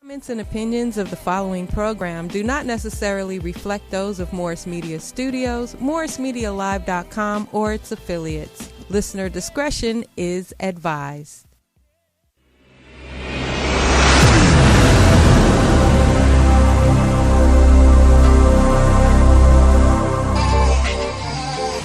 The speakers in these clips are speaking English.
Comments and opinions of the following program do not necessarily reflect those of Morris Media Studios, MorrisMediaLive.com, or its affiliates. Listener discretion is advised.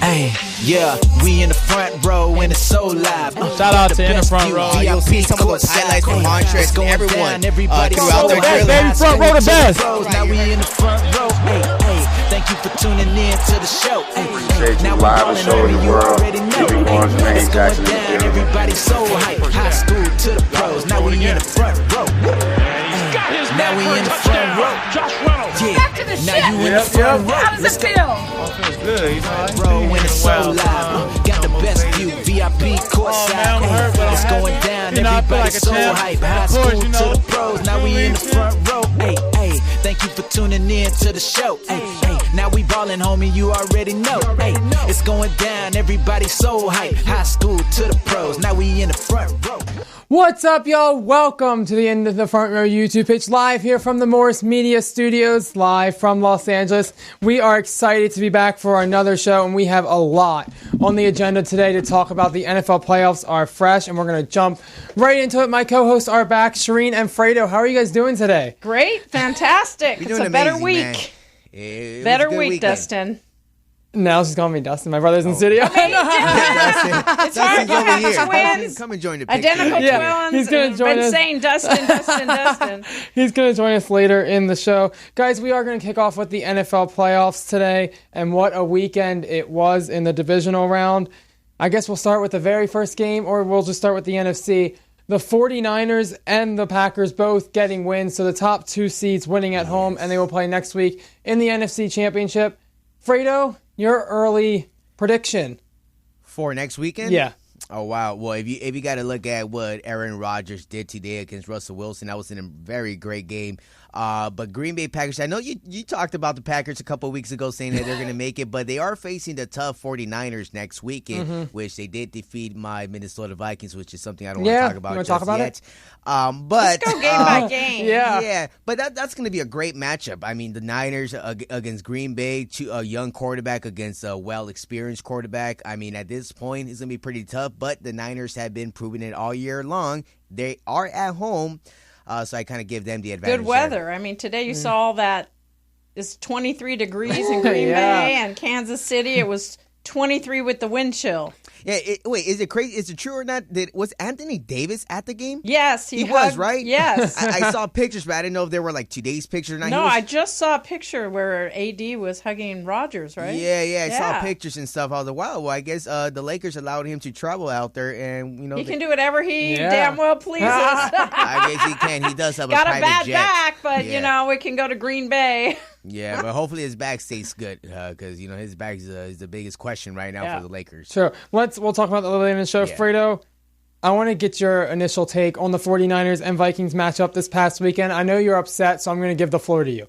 Hey, yeah, we in the front row and it's so live. Shout out to in the front row. You'll see some of those highlights from Montrez and everyone throughout their Hey, drilling. baby, front row the best. Now we in the front row. Hey, hey, thank you for tuning in to the show. Hey, Appreciate now you we live ballin' and showing early, the you world. already know. You be going to Hey, it's Jackson going in the down, building. everybody's so hype. High school to the pros. Now we in the front row. Now we in the front row. Yeah, Back to the now ship. you in the front row. How does Let's it go. feel? Good, you know. Bro, when it's so live, got the best view, VIP courtside. man, I'm hurt, but It's I'm going happy. down, You know, I feel everybody's like a so champ. hype. High Of course, school you to know. the pros, now we in the front row. Hey, hey, thank you for tuning in to the show. Hey, hey, now we ballin', homie, you already know. Hey, it's going down, everybody's so hype. High school to the pros, now we in the front row. What's up, y'all? Welcome to the End of the Front Row YouTube pitch, live here from the Morris Media Studios, live from Los Angeles. We are excited to be back for another show, and we have a lot on the agenda today to talk about. The NFL playoffs are fresh, and we're going to jump right into it. My co-hosts are back, Shereen and Fredo. How are you guys doing today? Great, fantastic. You're It's doing a better amazing, week. man. It was Better a good week, weekend. Dustin. Now she's calling me Dustin. My brother's in studio. Dustin, It's hard Dustin's to over have here. twins. Come and join the picture. Identical Yeah, twins. he's gonna and join been us. saying Dustin. He's going to join us later in the show. Guys, we are going to kick off with the NFL playoffs today, and what a weekend it was in the divisional round. I guess we'll start with the very first game, or we'll just start with the NFC. The 49ers and the Packers both getting wins, so the top two seeds winning at home, and they will play next week in the NFC Championship. Fredo, your early prediction. For next weekend? Yeah. Oh, wow. Well, if you got to look at what Aaron Rodgers did today against Russell Wilson, that was a very great game. But Green Bay Packers, I know you talked about the Packers a couple of weeks ago saying that they're going to make it, but they are facing the tough 49ers next weekend, which they did defeat my Minnesota Vikings, which is something I don't want to talk about you wanna just talk about yet. it? But Let's go game by game. yeah, but that's going to be a great matchup. I mean, the Niners against Green Bay, a young quarterback against a well-experienced quarterback. I mean, at this point, it's going to be pretty tough, but the Niners have been proving it all year long. They are at home, so I kind of give them the advantage. Good weather. I mean, today you saw all that. It's 23 degrees in Green Yeah. Bay and Kansas City. It was 23 with the wind chill. Yeah, wait, is it crazy? Is it true or not? Was Anthony Davis at the game? Yes, He was, hugged- right? Yes. I saw pictures, but I didn't know if they were like today's pictures or not. No, I just saw a picture where AD was hugging Rodgers, right? Yeah, I saw Yeah. pictures and stuff. I was like, wow, well, I guess the Lakers allowed him to travel out there, and He can do whatever he Yeah. damn well pleases. I guess he can. He does have Got a a private bad jet. back, but Yeah. we can go to Green Bay. Yeah, but hopefully his back stays good because his back is the biggest question right now Yeah. for the Lakers. Sure. We'll talk about that later in the show. Yeah. Fredo, I want to get your initial take on the 49ers and Vikings matchup this past weekend. I know you're upset, so I'm going to give the floor to you.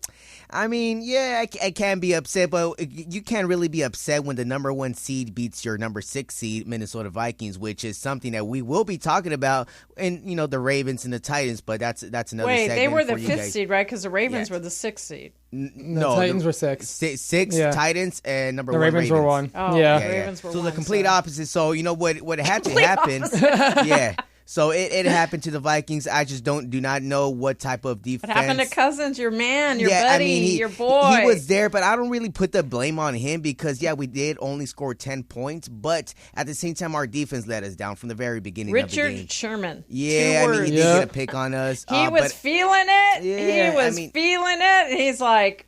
I mean, yeah, I can be upset, but you can't really be upset when the number 1 seed beats your number 6 seed, Minnesota Vikings, which is something that we will be talking about, and the Ravens and the Titans. But that's another. Wait, segment they were the for you 5th guys. seed, right? Because the Ravens Yeah. were the 6th seed. No, Titans were 6. Six Yeah. Titans and number The 1 Ravens were 1. Oh, yeah. the Ravens were so one, the complete so- opposite. So what had to happen? Yeah. So it happened to the Vikings. I just do not know what type of defense. What happened to Cousins, your man, your Yeah, buddy, I mean, your boy? He was there, but I don't really put the blame on him because, we did only score 10 points. But at the same time, our defense let us down from the very beginning of the game. Richard Sherman. Yeah, 2 I mean, words. he did get a pick on us. He was but feeling it. Yeah, he was I mean- feeling it. He's like,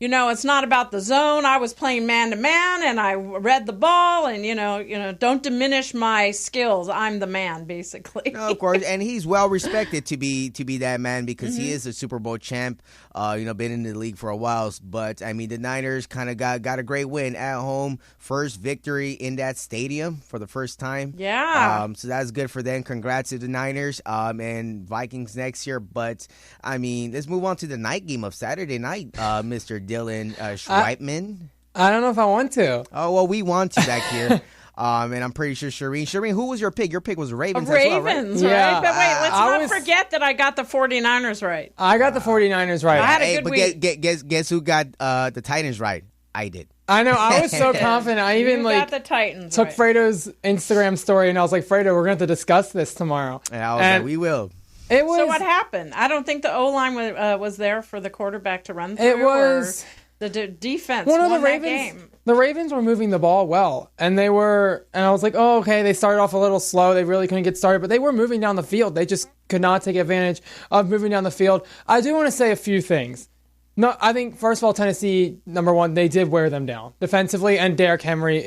it's not about the zone. I was playing man to man, and I read the ball, and don't diminish my skills. I'm the man, basically. No, of course, and he's well respected to be that man because Mm-hmm. he is a Super Bowl champ. Been in the league for a while. But I mean, the Niners kind of got a great win at home, first victory in that stadium for the first time. Yeah. So that's good for them. Congrats to the Niners and Vikings next year. But I mean, let's move on to the night game of Saturday night, Mr. Dylan Schreibman. I don't know if I want to. Oh well, we want to back here. And I'm pretty sure Shereen, who was your pick? Your pick was Ravens as well, right? Ravens, Yeah. right? But wait, let's I not was- forget that I got the 49ers right. I got the 49ers right. I had a Hey, good but week. guess who got the Titans right? I did. I know. I was so confident. I even You got the Titans took right. Fredo's Instagram story and I was like, Fredo, we're going to have to discuss this tomorrow. And I was like, we will. It was. So what happened? I don't think the O-line was there for the quarterback to run through. It was. Or the defense One of won the that Ravens. game. The Ravens were moving the ball well, and I was like, oh, okay. They started off a little slow. They really couldn't get started, but they were moving down the field. They just could not take advantage of moving down the field. I do want to say a few things. No, I think first of all, Tennessee, number one, they did wear them down defensively, and Derrick Henry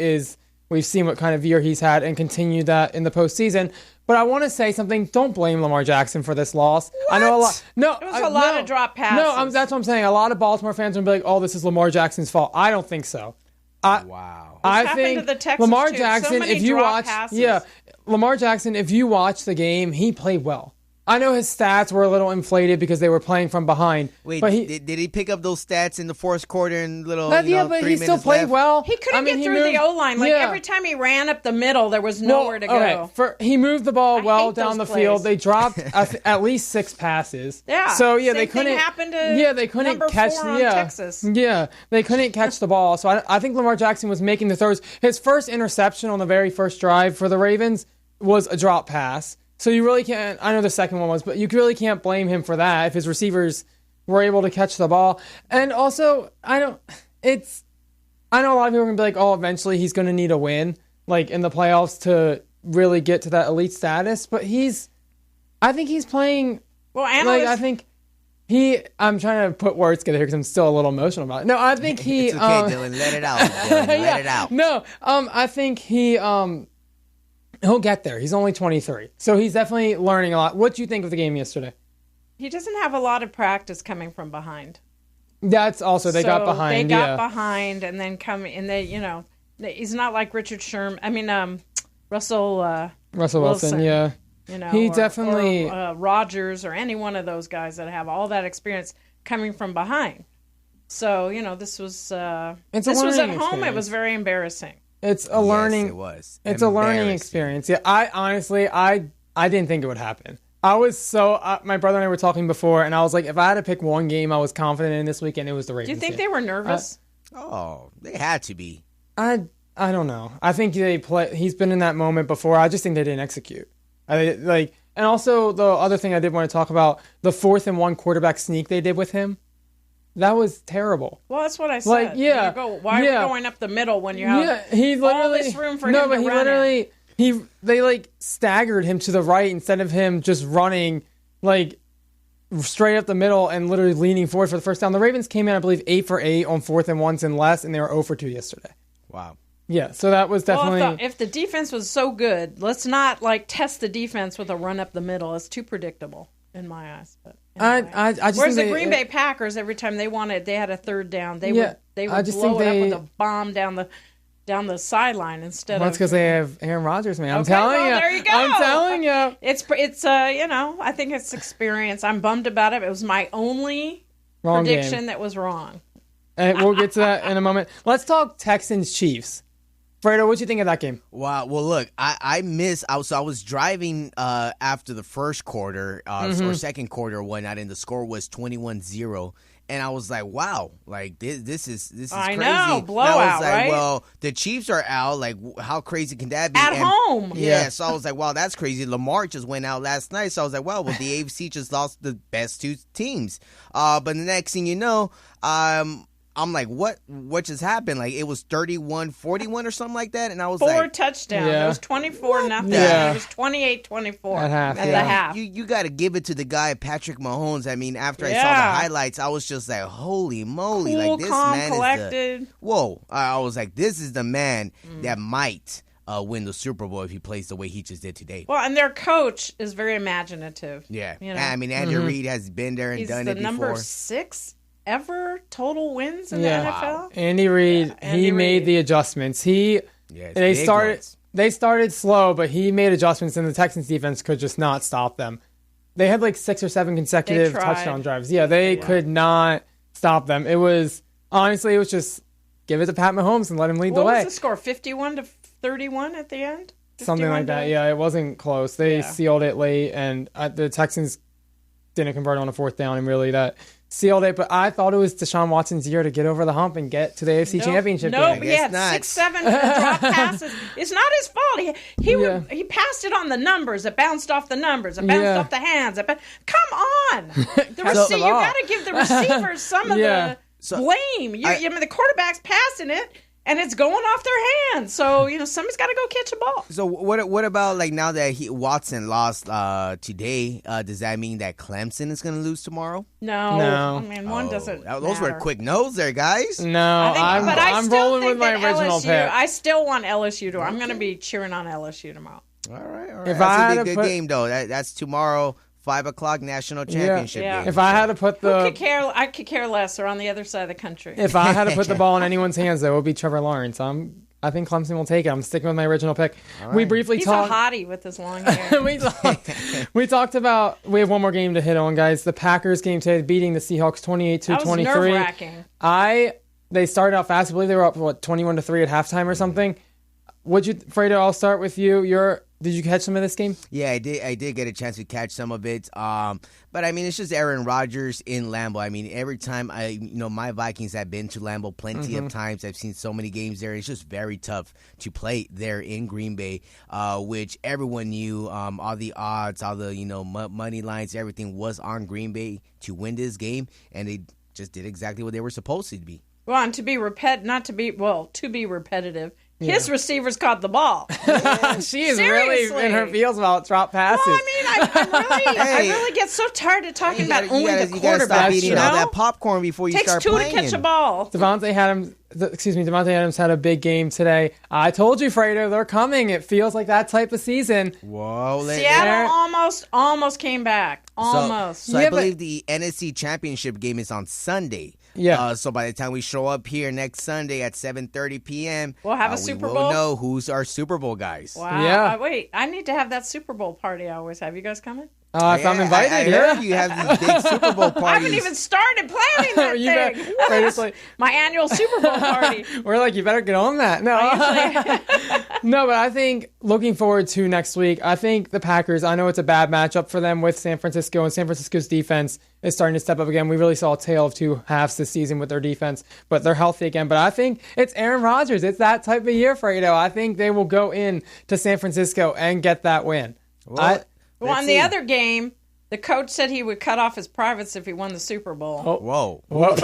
we've seen what kind of year he's had, and continued that in the postseason. But I want to say something. Don't blame Lamar Jackson for this loss. I know a lot. No, It was a lot of drop passes. No, that's what I'm saying. A lot of Baltimore fans will be like, "Oh, this is Lamar Jackson's fault." I don't think so. Wow. I happened think to the Texans, Lamar too. So Jackson, many if you drop watch, passes. Lamar Jackson, if you watch the game, he played well. I know his stats were a little inflated because they were playing from behind. Wait, but did he pick up those stats in the fourth quarter and little? but 3 he still minutes played left? well. He couldn't I mean, get through the O-line. Like, yeah. every time he ran up the middle, there was nowhere to go. Okay, he moved the ball well hate down the those field. plays. They dropped at least 6 passes. Yeah. So yeah, Same they thing couldn't. happened to they couldn't number catch. 4 on Texas. Yeah, they couldn't catch the ball. So I think Lamar Jackson was making the throws. His first interception on the very first drive for the Ravens was a drop pass. So you really can't. I know the second one was, but you really can't blame him for that if his receivers were able to catch the ball. And also, I know a lot of people are gonna be like, oh, eventually he's gonna need a win, like in the playoffs, to really get to that elite status. But I think he's playing. Well, analysts, I think I'm trying to put words together here because I'm still a little emotional about it. No, I think he. It's okay, Dylan. Let it out. Dylan. Let it out. No, I think he'll get there. He's only 23, so he's definitely learning a lot. What do you think of the game yesterday? he doesn't have a lot of practice coming from behind. That's also they got So behind. They got yeah. behind and then he's not like Richard Sherman. I mean, Russell Wilson. Yeah. You know, He definitely- or Rodgers or any one of those guys that have all that experience coming from behind. So this was at learning home. It experience. was very embarrassing. It's a learning. Yes, it was. It's a learning Embarrassing. experience. Yeah, I honestly, I didn't think it would happen. I was my brother and I were talking before, and I was like, if I had to pick one game I was confident in this weekend, it was the Ravens. Do you think game. they were nervous? Oh, they had to be. I don't know. I think he's been in that moment before. I just think they didn't execute. And also the other thing I did want to talk about, the 4th and 1 quarterback sneak they did with him. That was terrible. Well, that's what I said. Like, yeah, Why are yeah. we going up the middle when you have he literally, all this room for no, him but to he run literally they staggered him to the right instead of him just running straight up the middle and literally leaning forward for the first down. The Ravens came in, I believe, 8 for 8 on 4th and 1s and less, and they were 0 for 2 yesterday. Wow. Yeah, so that was definitely. Well, if the defense was so good, let's not test the defense with a run up the middle. It's too predictable in my eyes. But anyway. I just Whereas think the Green Bay Packers, every time they had a third down, they would I just blow think it up with a bomb down the sideline instead Well, of. that's because they have Aaron Rodgers, man. I'm Okay, telling well, you. there you go. I'm telling you. It's I think it's experience. I'm bummed about it. It was my only Wrong prediction game. that was wrong. And we'll get to that in a moment. Let's talk Texans Chiefs. Fredo, what'd you think of that game? Wow. Well, look, I was driving after the first quarter or second quarter or whatnot, and the score was 21-0. And I was like, wow, this is I crazy. know, And blowout, I was like, right? well, the Chiefs are out. Like, how crazy can that be? At home. Yeah, so I was like, wow, that's crazy. Lamar just went out last night, so I was like, well, the AFC just lost the best 2 teams. But the next thing you know, I'm like, what just happened? Like, it was 31-41 or something like that, and I was 4 like, touchdowns. Yeah. It was 24-0. Yeah. It was 28-24 At half, at yeah. the half. You got to give it to the guy, Patrick Mahomes. I mean, after I saw Yeah. the highlights, I was just like, holy moly. Cool, Like, this calm, man collected. is whoa. I was like, this is the man that might win the Super Bowl if he plays the way he just did today. Well, and their coach is very imaginative. Yeah. You know, I mean, Andy Reid has been there and he's done the it before. number 6 ever total wins in Yeah. the NFL. Andy Reid, Andy he made Reid. the adjustments. They big started slow, but he made adjustments, and the Texans defense could just not stop them. They had 6 or 7 consecutive They tried. touchdown drives. Yeah, they could not stop them. It was just give it to Pat Mahomes and let him lead the What way. was the score? 51-10? 31 at the end. Something like that. Yeah, it wasn't close. They sealed it late, and the Texans didn't convert on a fourth down, and really that sealed it. But I thought it was Deshaun Watson's year to get over the hump and get to the AFC Championship game. No, he had 6-7 drop passes. It's not his fault. He passed it on the numbers. It bounced off the numbers. It bounced off the hands. Come on. You got to give the receivers some of the blame. The quarterback's passing it, and it's going off their hands. So, somebody's got to go catch a ball. So what about, like, now that Watson lost today, does that mean that Clemson is going to lose tomorrow? No. I mean, one doesn't Those were quick no's there, guys. No, I'm rolling with my original pick. I still want LSU to. I'm going to be cheering on LSU tomorrow. All right. That's a good game, though. That's tomorrow. 5 o'clock national championship game. If I had to put I could care less. They're on the other side of the country. If I had to put the ball in anyone's hands, though, it would be Trevor Lawrence. I think Clemson will take it. I'm sticking with my original pick. Right. We briefly talked. He's a hottie with his long hair. we talked about. We have one more game to hit on, guys. The Packers game today, beating the Seahawks 28-23. That was nerve-wracking. They started out fast. I believe they were up 21-3 at halftime or something. Fredo? I'll start with you. Did you catch some of this game? Yeah, I did. I did get a chance to catch some of it. But I mean, it's just Aaron Rodgers in Lambeau. I mean, every time my Vikings have been to Lambeau plenty of times. I've seen so many games there. It's just very tough to play there in Green Bay, which everyone knew. All the odds, all the money lines, everything was on Green Bay to win this game, and they just did exactly what they were supposed to be. Well, and to be repetitive. His receivers caught the ball. She is really in her feels about drop passes. Well, I really get so tired of talking about only the quarterback. You gotta stop eating all that popcorn before you start playing. Takes two to catch a ball. Devontae Adams had a big game today. I told you, Fredo, they're coming. It feels like that type of season. Whoa, Seattle almost came back. Almost. So I believe the NFC Championship game is on Sunday. Yeah. So by the time we show up here next Sunday at 7:30 p.m., we'll have a Super Bowl. We'll know who's our Super Bowl guys. Wow. Yeah. Wait, I need to have that Super Bowl party I always have. You guys coming? If I'm invited, I heard you have these big Super Bowl parties. I haven't even started planning that thing. My annual Super Bowl party. We're like, you better get on that. No. No, but I think looking forward to next week, I think the Packers, I know it's a bad matchup for them with San Francisco, and San Francisco's defense is starting to step up again. We really saw a tale of two halves this season with their defense, but they're healthy again. But I think it's Aaron Rodgers. It's that type of year, Fredo. I think they will go in to San Francisco and get that win. Well, in the other game, the coach said he would cut off his privates if he won the Super Bowl. Oh, whoa.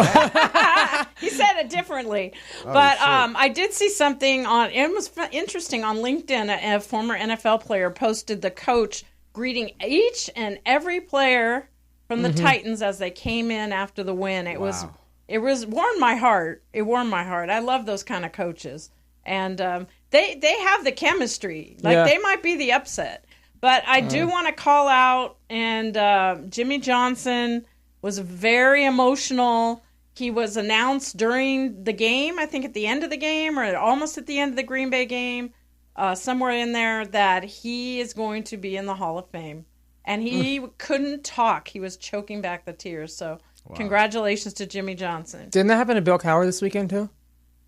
He said it differently. But I did see something it was interesting on LinkedIn. A former NFL player posted the coach greeting each and every player from the Titans as they came in after the win. It was warmed my heart. It warmed my heart. I love those kind of coaches. And they have the chemistry. They might be the upset. But I do want to call out, and Jimmy Johnson was very emotional. He was announced during the game, I think at the end of the game, or almost at the end of the Green Bay game, somewhere in there, that he is going to be in the Hall of Fame. And he couldn't talk. He was choking back the tears. So congratulations to Jimmy Johnson. Didn't that happen to Bill Cowher this weekend, too?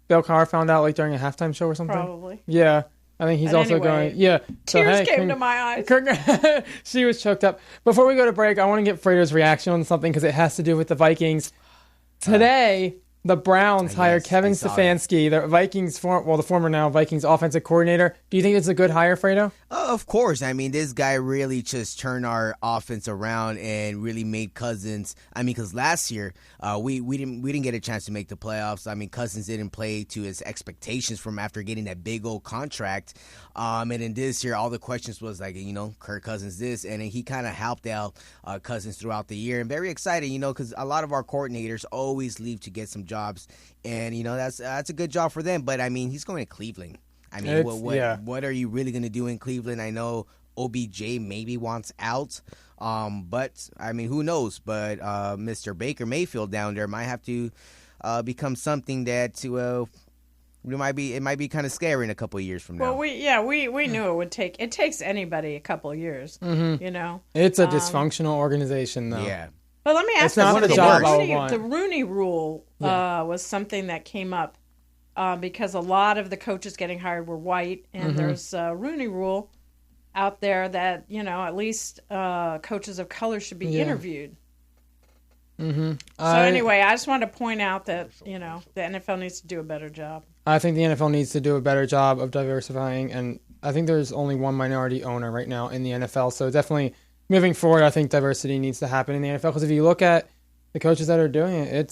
Bill Cowher found out during a halftime show or something? Probably. Yeah. I think he's also going. Yeah. Tears came to my eyes. She was choked up. Before we go to break, I want to get Fredo's reaction on something because it has to do with the Vikings. Today, the Browns hired Kevin Stefanski, the the former now Vikings offensive coordinator. Do you think it's a good hire, Fredo? Of course. I mean, this guy really just turned our offense around and really made Cousins. I mean, because last year we didn't get a chance to make the playoffs. I mean, Cousins didn't play to his expectations from after getting that big old contract. And in this year, all the questions was like, Kirk Cousins this, and he kind of helped out Cousins throughout the year. And very excited, because a lot of our coordinators always leave to get some jobs, and that's a good job for them. But I mean, he's going to Cleveland. I mean, what are you really going to do in Cleveland? I know OBJ maybe wants out, but I mean, who knows? But Mr. Baker Mayfield down there might have to become something that it might be kind of scary in a couple of years from now. Well, we knew it would take. It takes anybody a couple of years. It's a dysfunctional organization, though. Yeah. But let me ask you, the Rooney Rule was something that came up because a lot of the coaches getting hired were white, and there's a Rooney Rule out there that, at least coaches of color should be interviewed. So anyway, I just wanted to point out that, the NFL needs to do a better job. I think the NFL needs to do a better job of diversifying, and I think there's only one minority owner right now in the NFL. So definitely moving forward, I think diversity needs to happen in the NFL, because if you look at the coaches that are doing it,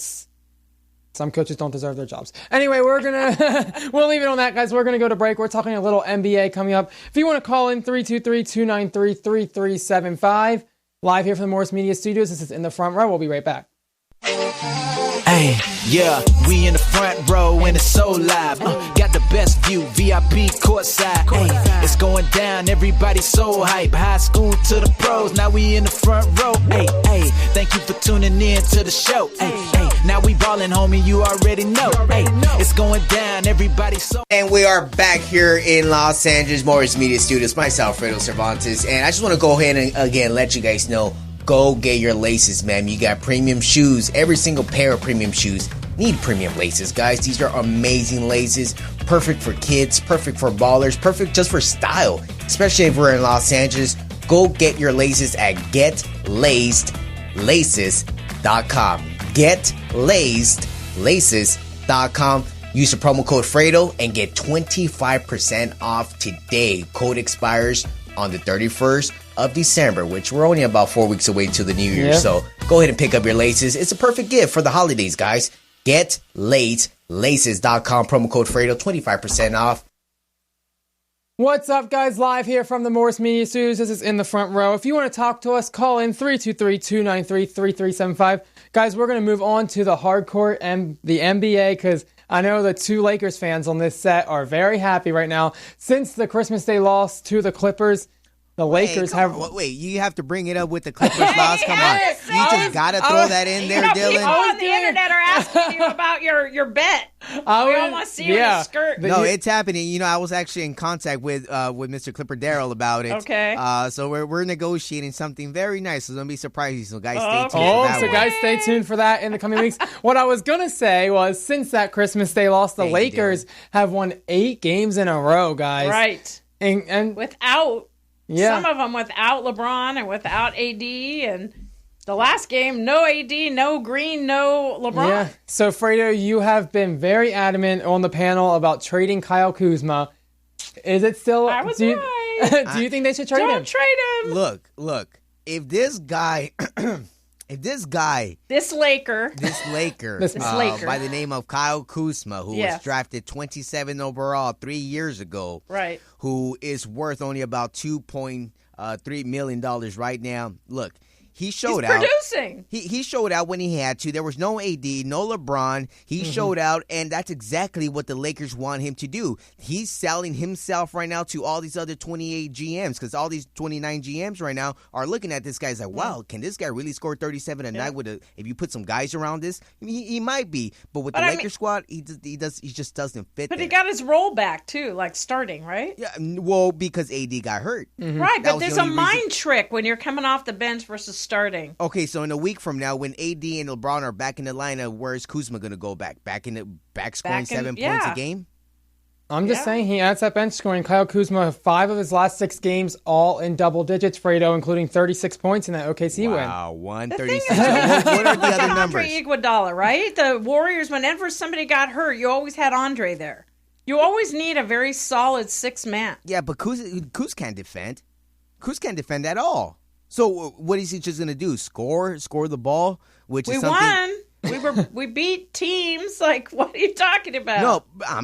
some coaches don't deserve their jobs. Anyway, we'll leave it on that, guys. We're going to go to break. We're talking a little NBA coming up. If you want to call in, 323-293-3375. Live here from the Morris Media Studios. This is In the Front Row. We'll be right back. Hey, yeah, we in the front row and it's so live. Got the best view, VIP courtside. Hey, it's going down, everybody so hype. High school to the pros, now we in the front row. Hey, thank you for tuning in to the show. Hey, now we ballin', homie, you already know. Hey, it's going down, everybody so. And we are back here in Los Angeles, Morris Media Studios. Myself, Fredo, Cervantes, and I just want to go ahead and again let you guys know. Go get your laces, man. You got premium shoes. Every single pair of premium shoes need premium laces, guys. These are amazing laces. Perfect for kids, perfect for ballers, perfect just for style. Especially if we're in Los Angeles. Go get your laces at GetLacedLaces.com. GetLacedLaces.com. Use the promo code Fredo and get 25% off today. Code expires on the 31st of December, which we're only about 4 weeks away to the new year. So go ahead and pick up your laces. It's a perfect gift for the holidays, guys. GetLacedLaces.com. Promo code Fredo, 25% off. What's up, guys? Live here from the Morris Media Studios. This is In the Front Row. If you want to talk to us, call in 323-293-3375. Guys, we're going to move on to the hardcore and the NBA, because I know the two Lakers fans on this set are very happy right now. Since the Christmas Day loss to the Clippers, the Lakers have... Wait, you have to bring it up with the Clippers loss? Come on. You just got to throw that in there, Dylan. People on the internet are asking you about your bet. We all want to see you in a skirt. No, it's happening. I was actually in contact with Mr. Clipper Darrell about it. Okay. So we're negotiating something very nice. So don't be surprised. So guys, stay tuned for that one. Guys, stay tuned for that in the coming weeks. What I was going to say was, since that Christmas Day loss, the Lakers have won 8 games in a row, guys. Right. And without... Yeah. Some of them without LeBron and without AD, and the last game, no AD, no Green, no LeBron. Yeah. So, Fredo, you have been very adamant on the panel about trading Kyle Kuzma. Is it still... I was right. Do you think they should trade him? Don't trade him. Look. If this guy... This Laker by the name of Kyle Kuzma, who was drafted 27 overall 3 years ago, right? Who is worth only about $2.3 million right now. Look, he showed out. Producing. He showed out when he had to. There was no AD, no LeBron. He showed out, and that's exactly what the Lakers want him to do. He's selling himself right now to all these other 28 GMs, because all these 29 GMs right now are looking at this guy's like, wow, can this guy really score 37 a night if you put some guys around this? I mean, he might be, but with the Lakers squad, he just doesn't fit. But he got his role back too, like starting, right? Yeah, well, because AD got hurt. Right, but there's a mind trick when you're coming off the bench versus starting. Okay, so in a week from now, when AD and LeBron are back in the lineup, where's Kuzma going to go back? Back scoring 7 points a game? I'm just saying, he adds that bench scoring. Kyle Kuzma, 5 of his last 6 games, all in double digits, Fredo, including 36 points in that OKC win. Wow, 136. What are the other numbers? Andre Iguodala, right? The Warriors, whenever somebody got hurt, you always had Andre there. You always need a very solid 6 man. Yeah, but Kuz can't defend. Kuz can't defend at all. So what is he just going to do? Score the ball? We won. We beat teams. Like, what are you talking about? No,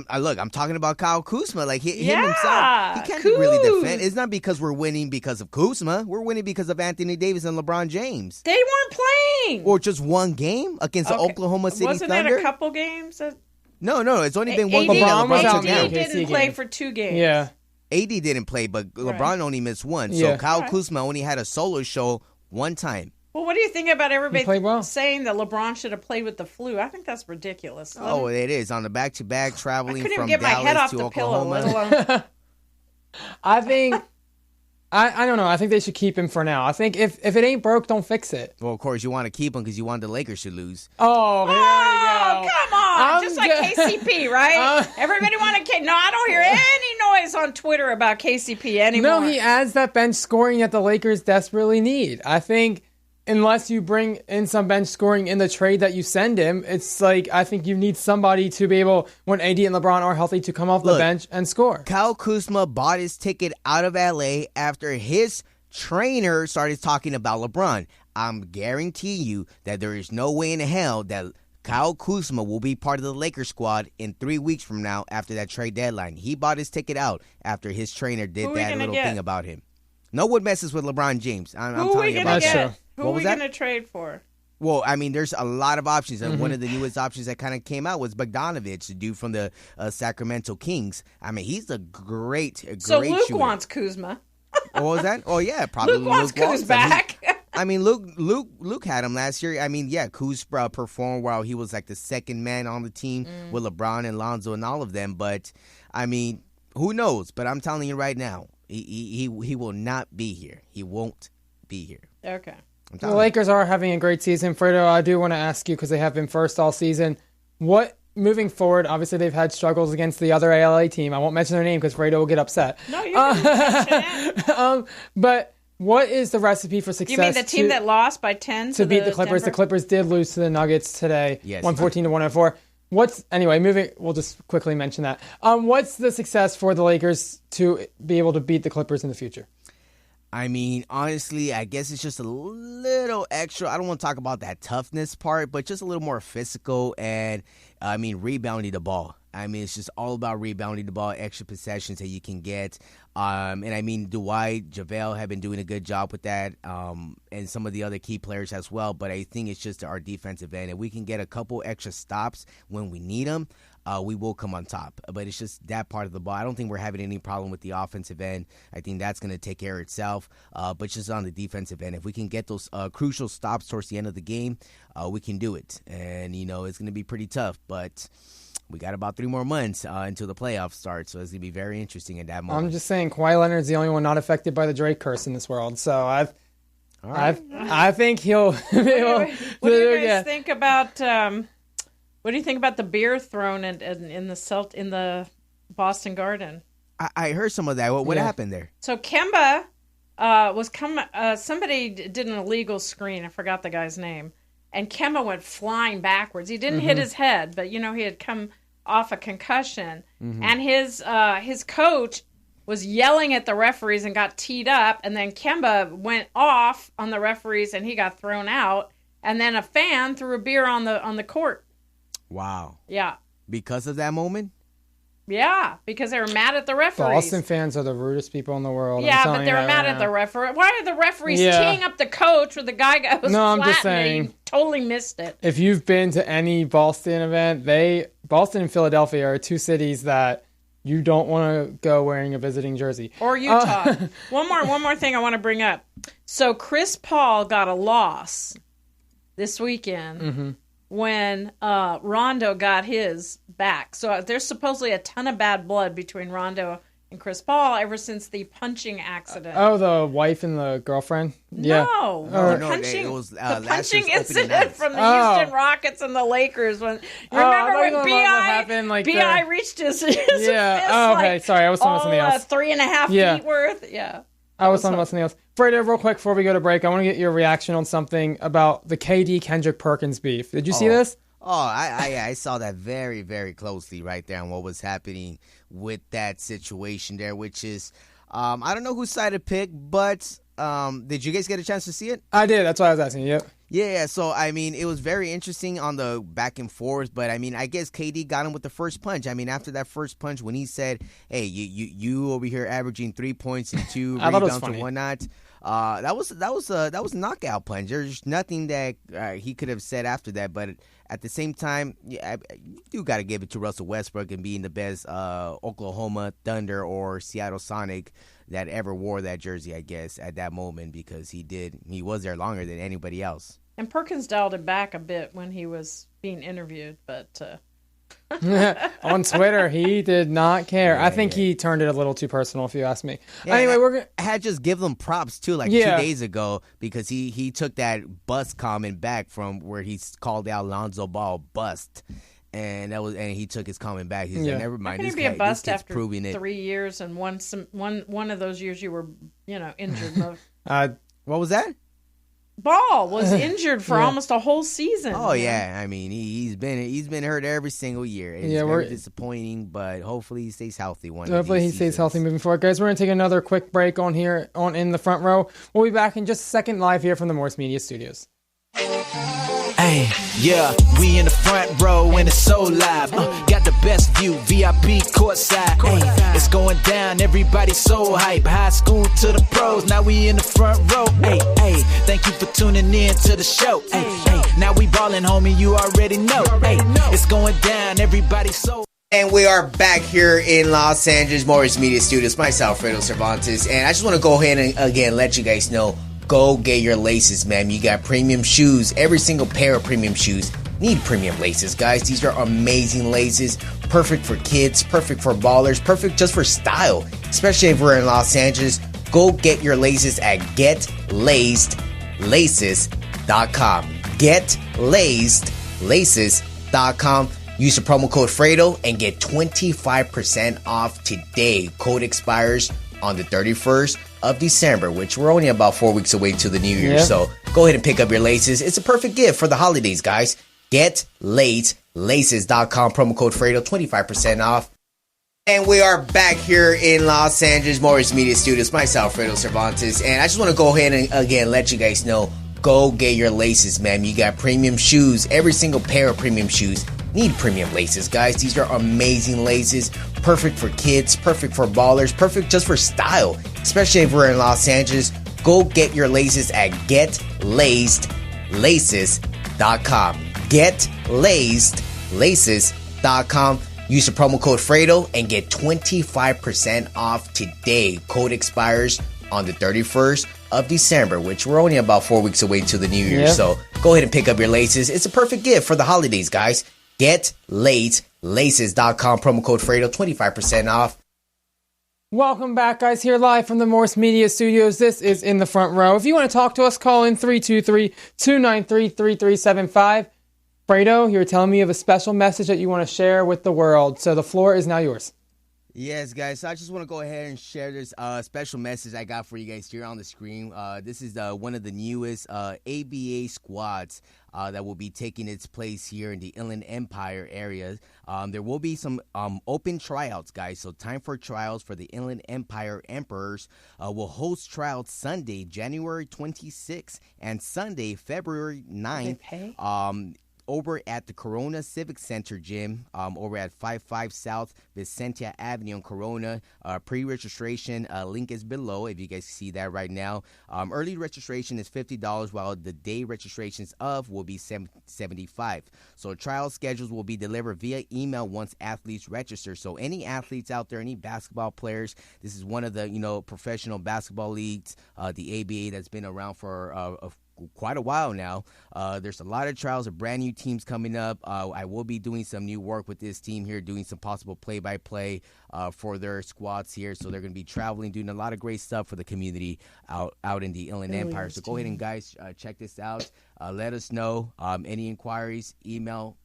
I'm talking about Kyle Kuzma. Like, him himself. He can't really defend. It's not because we're winning because of Kuzma. We're winning because of Anthony Davis and LeBron James. They weren't playing. Or just one game against the Oklahoma City Thunder. Wasn't it a couple games? No, it's only been one game. AD didn't play for 2 games. Yeah. AD didn't play, but LeBron only missed 1. So Kyle Kuzma only had a solo show 1 time. Well, what do you think about everybody saying that LeBron should have played with the flu? I think that's ridiculous. It is. On the back-to-back, traveling from Dallas to Oklahoma. Pillow, let alone... I I don't know. I think they should keep him for now. I think if it ain't broke, don't fix it. Well, of course, you want to keep him because you want the Lakers to lose. Oh, there you go. Come on. Just like KCP, right? Everybody want to... No, I don't hear any noise on Twitter about KCP anymore. No, he adds that bench scoring that the Lakers desperately need. I think unless you bring in some bench scoring in the trade that you send him, it's like I think you need somebody to be able, when AD and LeBron are healthy, to come off the bench and score. Kyle Kuzma bought his ticket out of LA after his trainer started talking about LeBron. I'm guaranteeing you that there is no way in hell that Kyle Kuzma will be part of the Lakers squad in 3 weeks from now after that trade deadline. He bought his ticket out after his trainer did that little thing about him. No one messes with LeBron James. I'm telling you about that. Who are we going to trade for? Well, I mean, there's a lot of options. And one of the newest options that kind of came out was Bogdanovich, the dude from the Sacramento Kings. I mean, he's a great So Luke shooter. Wants Kuzma. What was that? Oh, yeah, probably Luke wants Kuz back. I mean, Luke had him last year. I mean, yeah, Kuz performed while he was like the second man on the team with LeBron and Lonzo and all of them. But, I mean, who knows? But I'm telling you right now, he will not be here. He won't be here. Okay. The Lakers are having a great season. Fredo, I do want to ask you, because they have been first all season, what, moving forward, obviously they've had struggles against the other ALA team. I won't mention their name because Fredo will get upset. No, you can mention it. But what is the recipe for success? You mean the team that lost by 10 to beat the Clippers? Denver? The Clippers did lose to the Nuggets today, yes, 114-104. We'll just quickly mention that. What's the success for the Lakers to be able to beat the Clippers in the future? I mean, honestly, I guess it's just a little extra. I don't want to talk about that toughness part, but just a little more physical and, rebounding the ball. I mean, it's just all about rebounding the ball, extra possessions that you can get. Dwight, JaVale have been doing a good job with that, and some of the other key players as well. But I think it's just our defensive end. If we can get a couple extra stops when we need them, we will come on top. But it's just that part of the ball. I don't think we're having any problem with the offensive end. I think that's going to take care of itself. But just on the defensive end, if we can get those crucial stops towards the end of the game, we can do it. And, it's going to be pretty tough. But we got about 3 more months until the playoffs start, so it's going to be very interesting at that moment. I'm just saying, Kawhi Leonard's the only one not affected by the Drake curse in this world. So I think he'll be able to What do you guys think about? What do you think about the beer thrown in the Boston Garden? I heard some of that. What happened there? So Kemba somebody did an illegal screen. I forgot the guy's name. And Kemba went flying backwards. He didn't hit his head, but, he had come off a concussion. And his coach was yelling at the referees and got teed up. And then Kemba went off on the referees and he got thrown out. And then a fan threw a beer on the court. Wow. Yeah. Because of that moment? Yeah, because they were mad at the referees. Boston fans are the rudest people in the world. Yeah, but they were mad at the referee. Why are the referees teeing up the coach with the guy was I'm just saying. He totally missed it. If you've been to any Boston event, Boston and Philadelphia are 2 cities that you don't want to go wearing a visiting jersey. Or Utah. One more thing I want to bring up. So Chris Paul got a loss this weekend. When Rondo got his back. So there's supposedly a ton of bad blood between Rondo and Chris Paul ever since the punching accident. The wife and the girlfriend? Yeah. No. It was the punching incident from the Houston Rockets and the Lakers. Remember when B.I. reached his fist? Okay. Sorry, I was talking about something else. 3.5 feet worth? Yeah. I was talking about something else. Fredo, real quick before we go to break, I want to get your reaction on something about the KD Kendrick Perkins beef. Did you see this? I saw that very, very closely right there on what was happening with that situation there, which is, I don't know whose side to pick, but did you guys get a chance to see it? I did. That's why I was asking you. Yep. Yeah, so, it was very interesting on the back and forth, but, I guess KD got him with the first punch. After that first punch, when he said, hey, you over here averaging 3 points and 2 rebounds and whatnot, that was a knockout punch. There's nothing that he could have said after that, but at the same time, you do got to give it to Russell Westbrook and being the best Oklahoma Thunder or Seattle Sonic that ever wore that jersey, I guess, at that moment, because he was there longer than anybody else. And Perkins dialed it back a bit when he was being interviewed, but On Twitter, he did not care. Yeah, I think he turned it a little too personal, if you ask me. Yeah, anyway, we're gonna. I had just give him props too, like 2 days ago, because he took that bust comment back from where he called out Lonzo Ball bust, and he took his comment back. He said, "Never mind, How this can you be a bust kid's after proving it." 3 years and one of those years you were injured? What was that? Ball was injured for almost a whole season. Oh yeah, I mean he's been hurt every single year. It's very disappointing, but hopefully he stays healthy. Hopefully he stays healthy moving forward, guys. We're gonna take another quick break on In the Front Row. We'll be back in just a second, live here from the Morse Media Studios. Hey, yeah, we in the front row and it's so live. Got the best view, VIP courtside. Hey, it's going down, everybody's so hype. High school to the pros, now we in the front row. Hey, hey, thank you for tuning in to the show. Hey, hey, now we ballin', homie, you already know. Hey, it's going down, everybody's so. And we are back here in Los Angeles, Morris Media Studios. Myself, Fredo Cervantes, and I just want to go ahead and again let you guys know. Go get your laces, man. You got premium shoes. Every single pair of premium shoes need premium laces, guys. These are amazing laces. Perfect for kids, perfect for ballers, perfect just for style. Especially if we're in Los Angeles. Go get your laces at GetLacedLaces.com. GetLacedLaces.com. Use the promo code Fredo and get 25% off today. Code expires on the 31st of December, which we're only about 4 weeks away to the new year. So go ahead and pick up your laces. It's a perfect gift for the holidays, guys. GetLacedLaces.com, promo code Fredo, 25% off. And we are back here in Los Angeles, Morris Media Studios. Myself, Fredo Cervantes, and I just want to go ahead and again let you guys know. Go get your laces, man. You got premium shoes. Every single pair of premium shoes need premium laces, guys. These are amazing laces. Perfect for kids, perfect for ballers, perfect just for style. Especially if we're in Los Angeles. Go get your laces at GetLacedLaces.com. GetLacedLaces.com. Use the promo code Fredo and get 25% off today. Code expires on the 31st of December, which we're only about 4 weeks away to the new year. So go ahead and pick up your laces. It's a perfect gift for the holidays, guys. GetLacedLaces.com, promo code Fredo, 25% off. Welcome back, guys, here live from the Morse Media Studios. This is In the Front Row. If you want to talk to us, call in 323-293-3375. Fredo, you were telling me you have a special message that you want to share with the world, so the floor is now yours. Yes, guys. So I just want to go ahead and share this special message I got for you guys here on the screen. This is one of the newest ABA squads that will be taking its place here in the Inland Empire area. There will be some open tryouts, guys. So time for trials for the Inland Empire Emperors. Will host trials Sunday, January 26th and Sunday, February 9th. Over at the Corona Civic Center gym, over at 55 South Vicentia Avenue in Corona. Pre-registration link is below if you guys see that right now. Early registration is $50, while the day registrations will be $75. So trial schedules will be delivered via email once athletes register. So any athletes out there, any basketball players, this is one of the professional basketball leagues, the ABA, that's been around for quite a while now. There's a lot of trials of brand new teams coming up. I will be doing some new work with this team here, doing some possible play-by-play for their squads here. So they're going to be traveling, doing a lot of great stuff for the community out in the Inland Empire. So go ahead and, guys, check this out. Let us know. Any inquiries, email,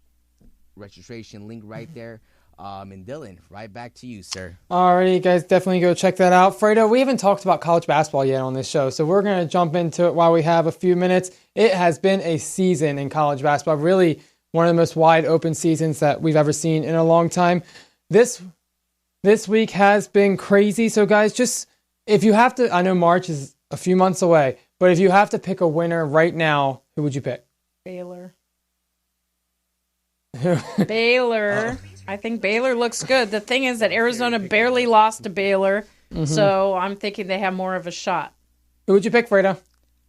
registration link right there. And Dylan, right back to you, sir. Alrighty, guys, definitely go check that out. Fredo, we haven't talked about college basketball yet on this show, so we're going to jump into it while we have a few minutes. It has been a season in college basketball, really one of the most wide open seasons that we've ever seen in a long time. This week has been crazy, so guys, just if you have to, I know March is a few months away, but if you have to pick a winner right now, who would you pick? Baylor. Baylor. I think Baylor looks good. The thing is that Arizona barely lost to Baylor, so I'm thinking they have more of a shot. Who would you pick, Fredo?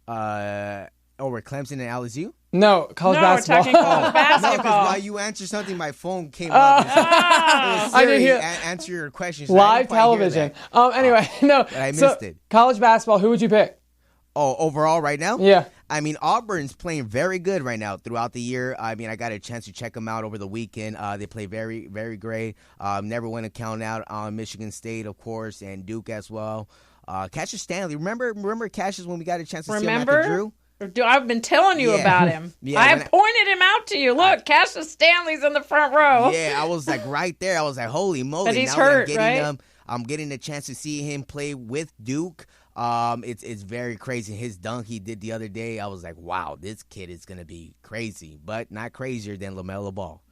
Over Clemson and LSU? No, college basketball. We're talking college basketball. No, because while you answered something, my phone came up. I didn't hear. Answer your question. So live television. Anyway, no. But I missed it. College basketball, who would you pick? Oh, overall right now? Yeah. I mean, Auburn's playing very good right now throughout the year. I mean, I got a chance to check them out over the weekend. They play very, very great. Never want to count out on Michigan State, of course, and Duke as well. Cassius Stanley. Remember Cassius when we got a chance to see him after Drew? I've been telling you about him. I pointed him out to you. Look, Cassius Stanley's in the front row. Yeah, I was like right there. I was like, holy moly. But he's hurt, right? I'm getting a chance to see him play with Duke. It's very crazy. His dunk he did the other day, I was like, wow, this kid is going to be crazy, but not crazier than LaMelo Ball.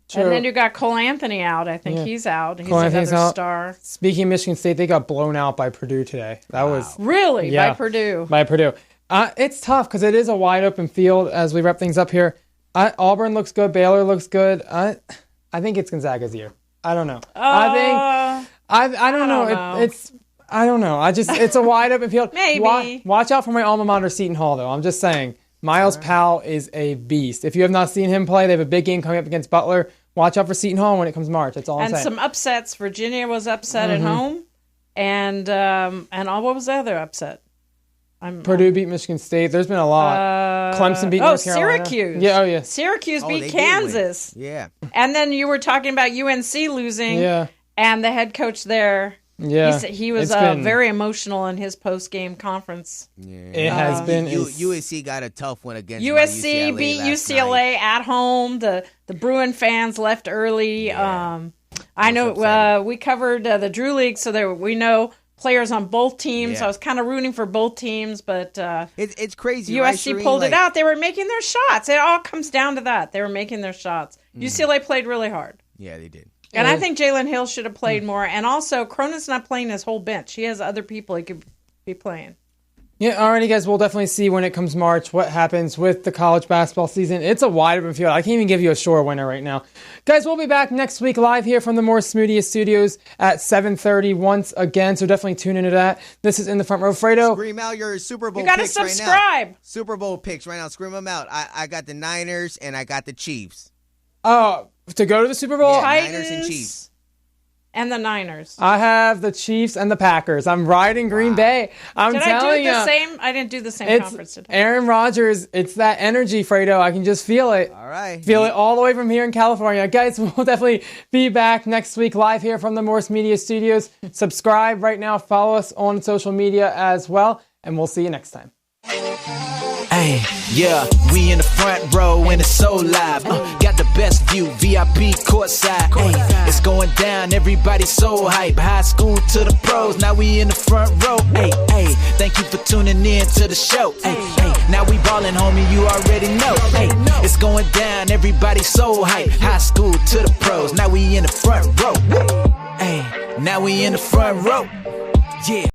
True. And then you got Cole Anthony out. I think he's out. He's another star. Speaking of Michigan State, they got blown out by Purdue today. That was really by Purdue. By Purdue. It's tough because it is a wide open field as we wrap things up here. Auburn looks good. Baylor looks good. I think it's Gonzaga's year. I don't know. I don't know. I don't know. It's a wide open field. Maybe. Watch out for my alma mater, Seton Hall, though. I'm just saying. Miles Powell is a beast. If you have not seen him play, they have a big game coming up against Butler. Watch out for Seton Hall when it comes March. That's all I'm saying. And some upsets. Virginia was upset at home. And what was the other upset? Purdue beat Michigan State. There's been a lot. Clemson beat North Carolina. Syracuse. Yeah, Syracuse beat Kansas. Yeah. And then you were talking about UNC losing. Yeah. And the head coach there. Yeah. He was very emotional in his post-game conference. Yeah. It has been. USC got a tough one against USC beat UCLA night. at home. The Bruin fans left early. Yeah. I know we covered the Drew League, so we know players on both teams. Yeah. I was kind of rooting for both teams, but it's crazy. USC right, pulled it out. They were making their shots. It all comes down to that. They were making their shots. UCLA played really hard. Yeah, they did. And I think Jalen Hill should have played more. And also, Cronin's not playing his whole bench. He has other people he could be playing. Yeah, alrighty, guys. We'll definitely see when it comes March what happens with the college basketball season. It's a wide open field. I can't even give you a sure winner right now. Guys, we'll be back next week live here from the Morse Media Studios at 7:30 once again. So definitely tune into that. This is In the Front Row. Fredo. Scream out your Super Bowl picks right now. You got to subscribe. Super Bowl picks right now. Scream them out. I got the Niners and I got the Chiefs. To go to the Super Bowl? Yeah, Titans Niners and Chiefs. And the Niners. I have the Chiefs and the Packers. I'm riding Green Bay. I'm telling you. I didn't do the same conference today. Aaron Rodgers. It's that energy, Fredo. I can just feel it. All right. Feel it all the way from here in California. Guys, we'll definitely be back next week live here from the Morse Media Studios. Subscribe right now. Follow us on social media as well. And we'll see you next time. Hey, yeah, we in the front row and it's so live. Got the best view, VIP courtside. Hey, it's going down, everybody's so hype. High school to the pros, now we in the front row. Hey, thank you for tuning in to the show. Hey, now we ballin', homie, you already know. Hey, it's going down, everybody's so hype. High school to the pros, now we in the front row. Hey, now we in the front row. Yeah.